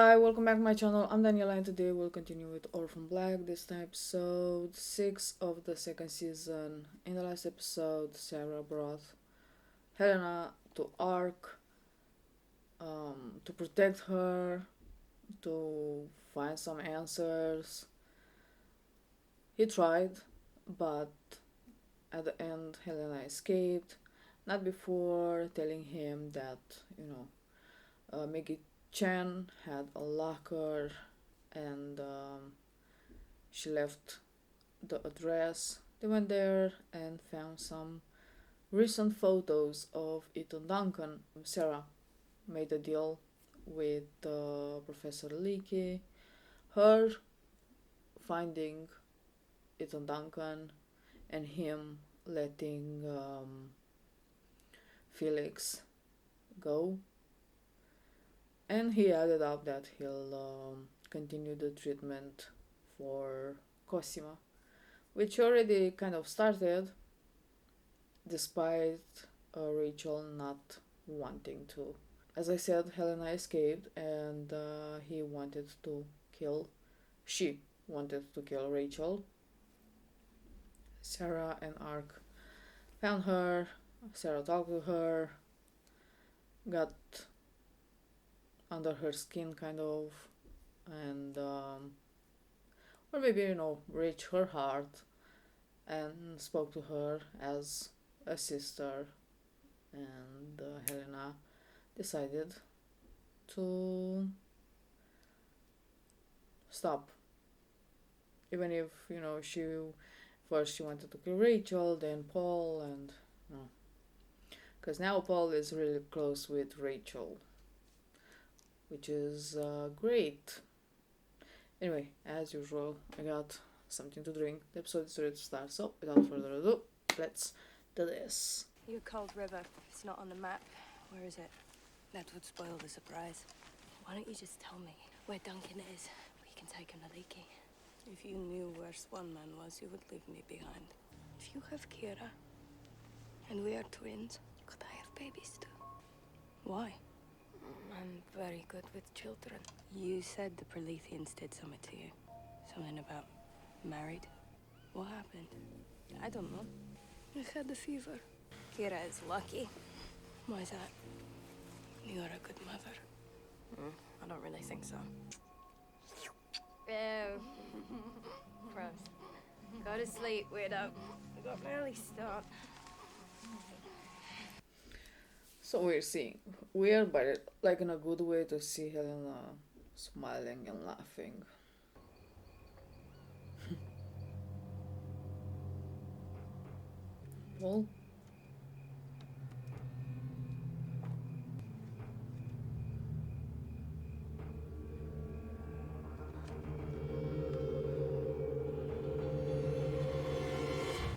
Hi, welcome back to my channel. I'm Daniela and today we'll continue with Orphan Black. This time episode 6 of the second season. In the last episode, Sarah brought Helena to Ark to protect her, to find some answers. He tried, but at the end Helena escaped. Not before telling him that, Maggie Chen had a locker and she left the address. They went there and found some recent photos of Ethan Duncan. Sarah made a deal with Professor Leakey. Her finding Ethan Duncan and him letting Felix go. And he added up that he'll continue the treatment for Cosima, which already kind of started, despite Rachel not wanting to. As I said, Helena escaped and she wanted to kill Rachel. Sarah and Ark found her. Sarah talked to her, got under her skin kind of, and or maybe reached her heart and spoke to her as a sister. And Helena decided to stop, even if she wanted to kill Rachel, then Paul, and because now Paul is really close with Rachel, which is great. Anyway, as usual, I got something to drink. The episode is ready to start, so without further ado, let's do this. Your cold river, it's not on the map. Where is it? That would spoil the surprise. Why don't you just tell me where Duncan is? We can take him to Leakey. If you knew where Swan Man was, you would leave me behind. If you have Kira, and we are twins, could I have babies too? Why? I'm very good with children. You said the Proletheans did something to you. Something about married. What happened? I don't know. I had the fever. Kira is lucky. Why is that? You are a good mother. I don't really think so. Ew. Gross. Go to sleep, weirdo. We got an early start. So we're seeing weird, but like in a good way, to see Helena smiling and laughing. Well,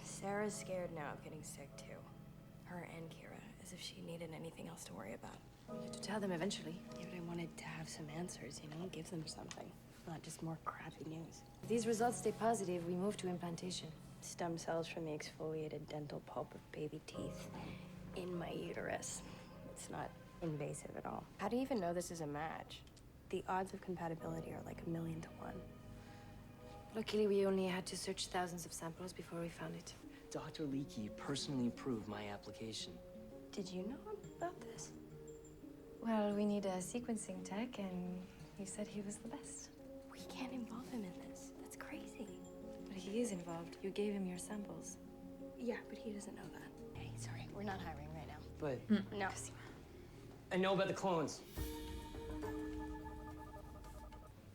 Sarah's scared now of getting sick too. Her and Kira, as if she needed anything else to worry about. You have to tell them eventually. Yeah, but I wanted to have some answers, give them something. Not just more crappy news. If these results stay positive, we move to implantation. Stem cells from the exfoliated dental pulp of baby teeth in my uterus. It's not invasive at all. How do you even know this is a match? The odds of compatibility are like 1,000,000 to 1. Luckily, we only had to search thousands of samples before we found it. Dr. Leakey personally approved my application. Did you know about this? Well, we need a sequencing tech, and he said he was the best. We can't involve him in this. That's crazy. But he is involved. You gave him your samples. Yeah, but he doesn't know that. Hey, sorry, we're not hiring right now. But No. I know about the clones.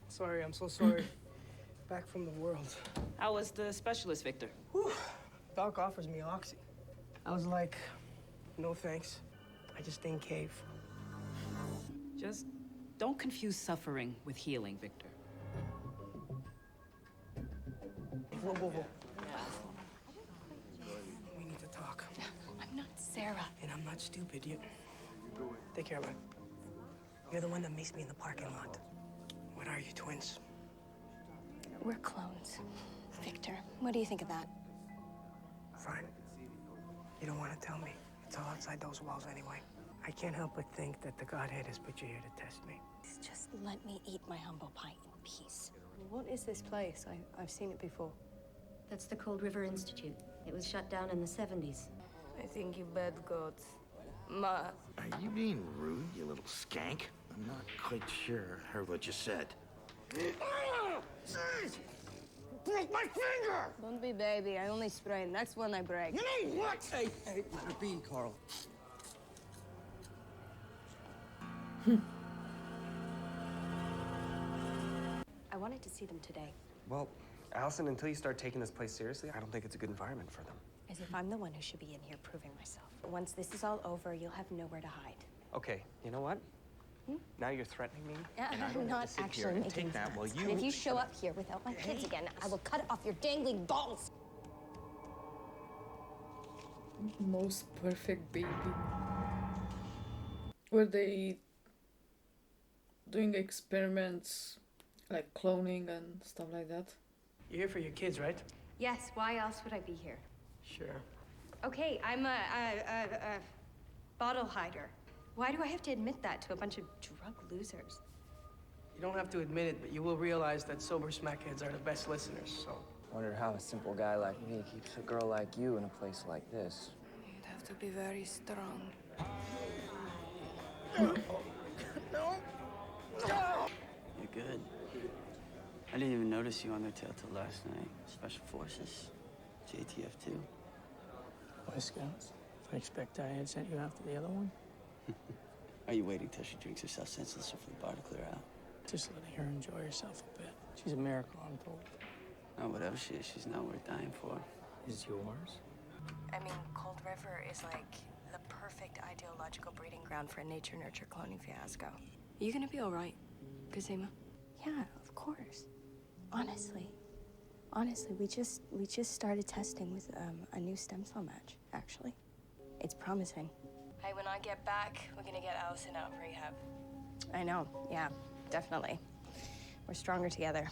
Sorry, I'm so sorry. Back from the world. How was the specialist, Victor? Whew. Doc offers me oxy. I was like, no thanks. I just didn't cave. Just don't confuse suffering with healing, Victor. Whoa. We need to talk. I'm not Sarah. And I'm not stupid. You take care, man. You're the one that meets me in the parking lot. What are you, twins? We're clones. Victor, what do you think of that? Fine. You don't want to tell me. It's all outside those walls anyway. I can't help but think that the Godhead has put you here to test me. It's just let me eat my humble pie in peace. What is this place? I've seen it before. That's the Cold River Institute. It was shut down in the 70s. I think you bad goats. Ma. Are you being rude, you little skank? I'm not quite sure I heard what you said. Jeez! Broke my finger! Don't be baby. I only sprain. Next one I break. You know what? Hey, let it be, Carl. I wanted to see them today. Well, Allison, until you start taking this place seriously, I don't think it's a good environment for them. As if I'm the one who should be in here proving myself. Once this is all over, you'll have nowhere to hide. Okay, you know what? Now you're threatening me. Yeah, and I don't I'm have not to sit actually here and making take that while threats. you. And if you show up here without my kids again, I will cut off your dangling balls. Most perfect baby. Were they doing experiments like cloning and stuff like that? You're here for your kids, right? Yes, why else would I be here? Sure. Okay, I'm a bottle hider. Why do I have to admit that to a bunch of drug losers? You don't have to admit it, but you will realize that sober smackheads are the best listeners, so. Wonder how a simple guy like me keeps a girl like you in a place like this. You'd have to be very strong. You're good. I didn't even notice you on their tail till last night. Special Forces, JTF 2. Boy Scouts. I expect I had sent you after the other one. Are you waiting till she drinks herself senseless or for the bar to clear out? Just letting her enjoy herself a bit. She's a miracle, I'm told. Oh, whatever she is, she's not worth dying for. Is yours? I mean, Cold River is like the perfect ideological breeding ground for a nature-nurture cloning fiasco. Are you gonna be all right, Cosima? Yeah, of course. Honestly, we just started testing with a new stem cell match, actually. It's promising. Hey, when I get back, we're gonna get Allison out of rehab. I know, yeah, definitely. We're stronger together.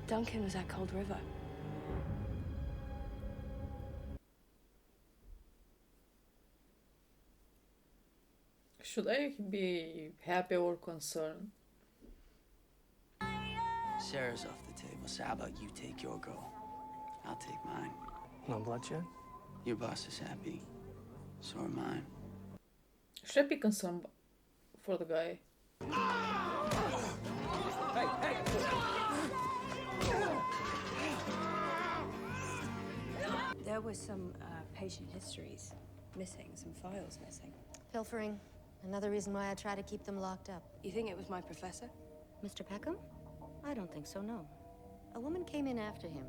Duncan was at Cold River. Should I be happy or concerned? Sarah's off the table, so how about you take your girl? I'll take mine. No bloodshed? Your boss is happy. So are mine. Should I be concerned for the guy? There was some patient histories missing, some files missing. Pilfering. Another reason why I try to keep them locked up. You think it was my professor? Mr. Peckham? I don't think so, no. A woman came in after him.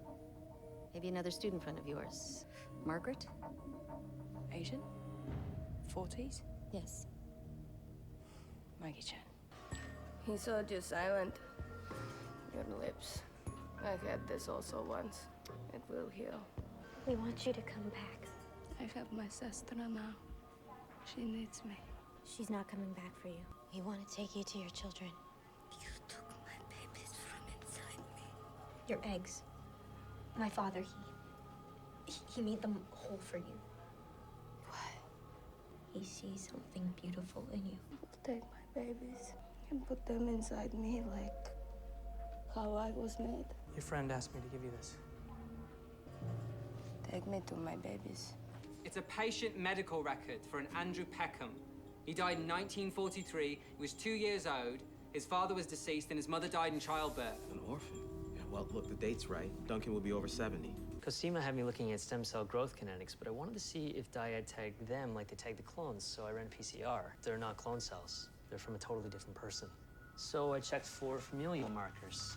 Maybe another student friend of yours. Margaret? Asian? 40s? Yes. Maggie Chan. He saw you silent. Your lips. I've had this also once. It will heal. We want you to come back. I have my sister now. She needs me. She's not coming back for you. We want to take you to your children. You took my babies from inside me. Your eggs. My father, he made them whole for you. What? He sees something beautiful in you. Take my babies and put them inside me like how I was made. Your friend asked me to give you this. Take me to my babies. It's a patient medical record for an Andrew Peckham. He died in 1943. He was 2 years old. His father was deceased, and his mother died in childbirth. An orphan? Yeah, well, look, the date's right. Duncan will be over 70. Cosima had me looking at stem cell growth kinetics, but I wanted to see if Dyad tagged them like they tagged the clones, so I ran PCR. They're not clone cells. They're from a totally different person. So I checked for familial markers.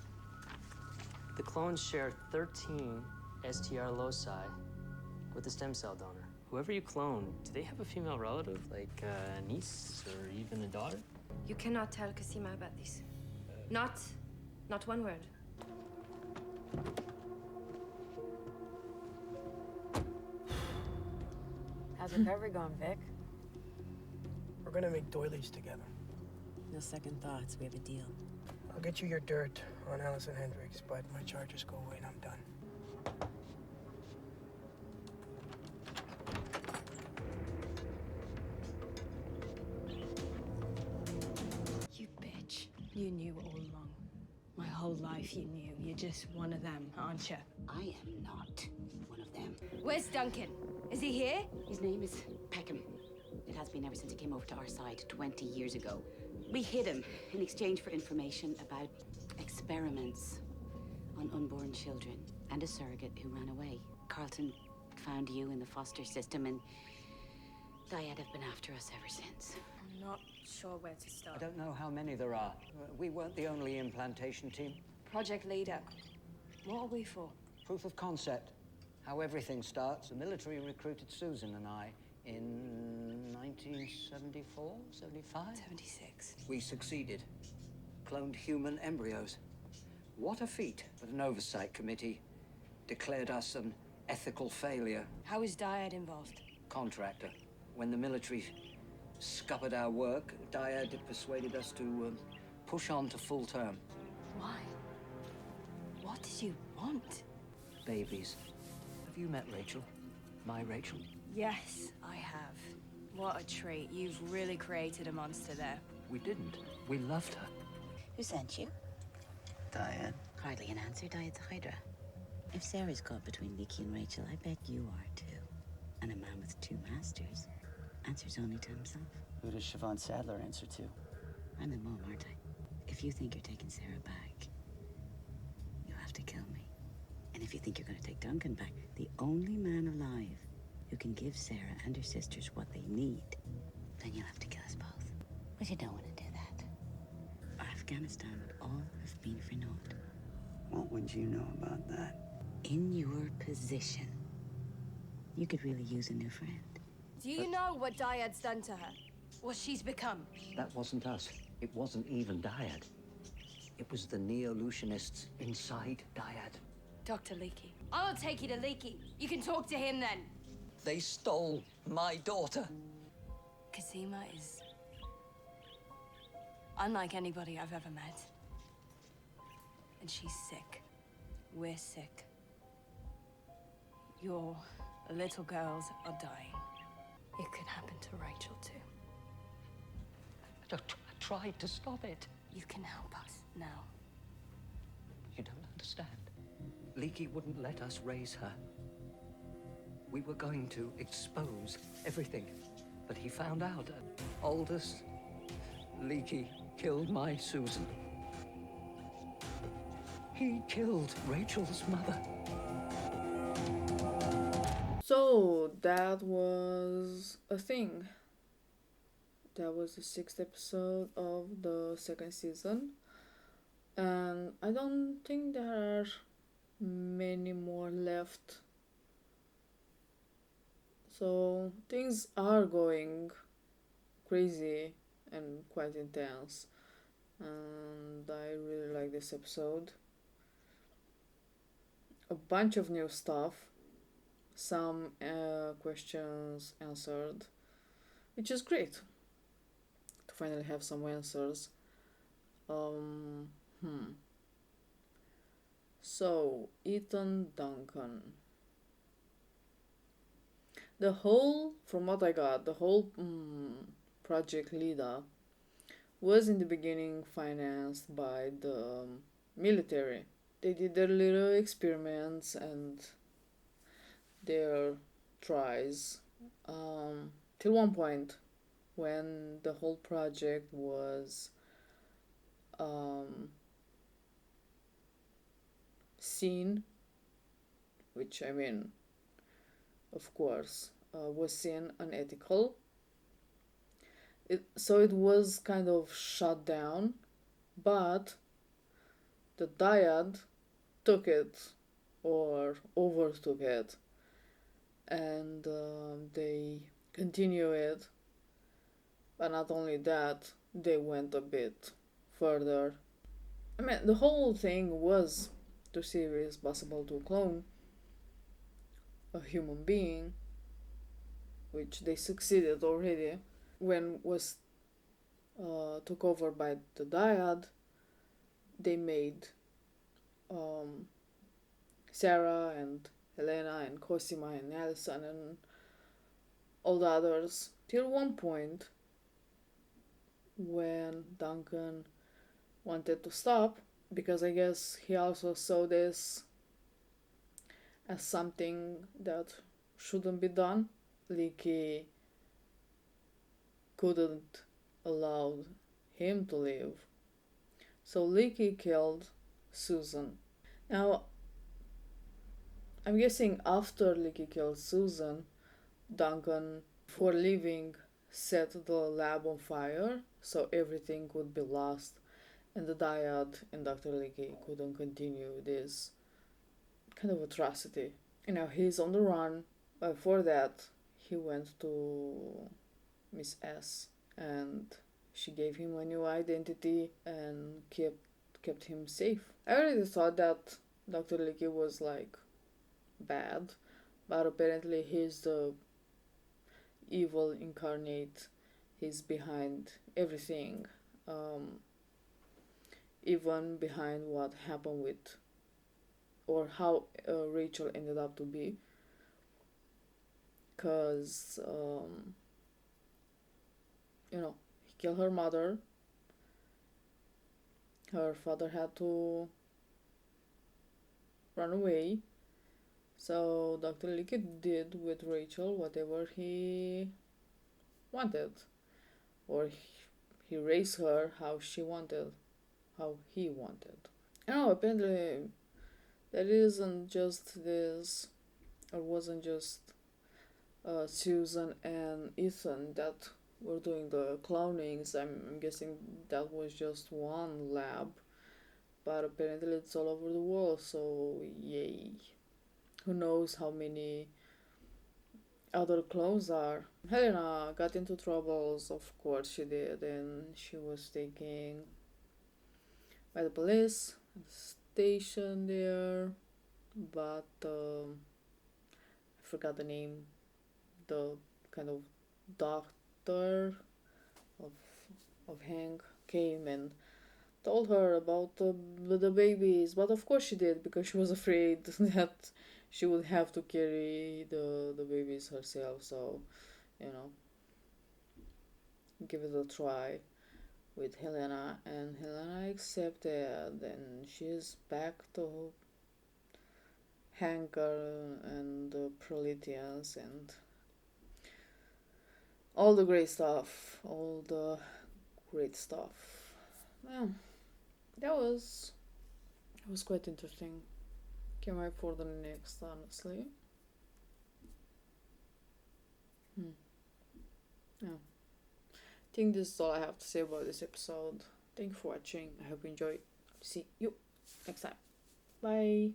The clones share 13 STR loci with the stem cell donor. Whoever you clone, do they have a female relative, like a niece or even a daughter? You cannot tell Cosima about this. Not one word. How's recovery going, Vic? We're gonna make doilies together. No second thoughts. We have a deal. I'll get you your dirt on Allison Hendricks, but my charges go away and I'm done. You You knew all along. My whole life you knew. You're just one of them, aren't you? I am not one of them. Where's Duncan? Is he here? His name is Peckham. It has been ever since he came over to our side 20 years ago. We hid him in exchange for information about experiments on unborn children and a surrogate who ran away. Carlton found you in the foster system, and Dyad have been after us ever since. I'm not sure where to start. I don't know how many there are. We weren't the only implantation team. Project leader. What are we for? Proof of concept. How everything starts. The military recruited Susan and I in 1974, 75? 76. We succeeded. Cloned human embryos. What a feat. But an oversight committee declared us an ethical failure. How is Dyad involved? Contractor. When the military scuppered our work, Dyad persuaded us to push on to full term. Why? What did you want? Babies. Have you met Rachel? My Rachel? Yes, I have. What a treat. You've really created a monster there. We didn't. We loved her. Who sent you? Dyad. Hardly an answer, Dyad's a Hydra. If Sarah's caught between Leaky and Rachel, I bet you are too. And a man with two masters answers only to himself. Who does Siobhan Sadler answer to? I'm the mom, aren't I? If you think you're taking Sarah back, you have to kill me. And if you think you're going to take Duncan back, the only man alive who can give Sarah and her sisters what they need, then you'll have to kill us both. But you don't want to do that. Or Afghanistan would all have been for naught. What would you know about that? In your position, you could really use a new friend. Do you know what Dyad's done to her? What she's become? That wasn't us. It wasn't even Dyad. It was the Neolutionists inside Dyad. Dr. Leaky. I'll take you to Leaky. You can talk to him then. They stole my daughter. Kazima is unlike anybody I've ever met. And she's sick. We're sick. Your little girls are dying. It could happen to Rachel too. I tried to stop it. You can help us now. You don't understand. Leaky wouldn't let us raise her. We were going to expose everything. But he found out. Aldous, Leaky killed my Susan. He killed Rachel's mother. So that was a thing. That was the 6th episode of the 2nd season. And I don't think there are many more left. So things are going crazy and quite intense. And I really like this episode. A bunch of new stuff. Some questions answered, which is great to finally have some answers. So Ethan Duncan. The whole, from what I got, the whole project leader was in the beginning financed by the military. They did their little experiments and their tries till one point when the whole project was seen, which I mean, of course, was seen unethical. So it was kind of shut down, but the Dyad took it or overtook it, and they continue it. But not only that, they went a bit further. I mean, the whole thing was to see if it's possible to clone a human being, which they succeeded already. When was took over by the Dyad, they made Sarah and Helena and Cosima and Allison and all the others, till one point when Duncan wanted to stop, because I guess he also saw this as something that shouldn't be done. Leaky couldn't allow him to live. So Leaky killed Susan. Now, I'm guessing after Leaky killed Susan, Duncan, for leaving, set the lab on fire so everything would be lost and the Dyad and Dr. Leaky couldn't continue this kind of atrocity. And now he's on the run. Before that, he went to Miss S and she gave him a new identity and kept him safe. I already thought that Dr. Leaky was like bad, but apparently he's the evil incarnate. He's behind everything, even behind what happened with, or how Rachel ended up to be. Because, he killed her mother. Her father had to run away. So Dr. Leaky did with Rachel whatever he wanted. Or he raised her how he wanted. Apparently that isn't just this, or wasn't just Susan and Ethan that were doing the clonings. I'm guessing that was just one lab, but apparently it's all over the world, so yay. Who knows how many other clones are. Helena got into troubles, of course she did, and she was taken by the police, stationed there, but I forgot the name. The kind of doctor of Hank came and told her about the babies, but of course she did, because she was afraid that she would have to carry the babies herself. So, give it a try with Helena, and Helena accepted, and she's back to Hank and the Proletheans and all the great stuff. Yeah, that was quite interesting. Can't wait for the next, honestly. Yeah. I think this is all I have to say about this episode. Thank you for watching. I hope you enjoyed. See you next time. Bye.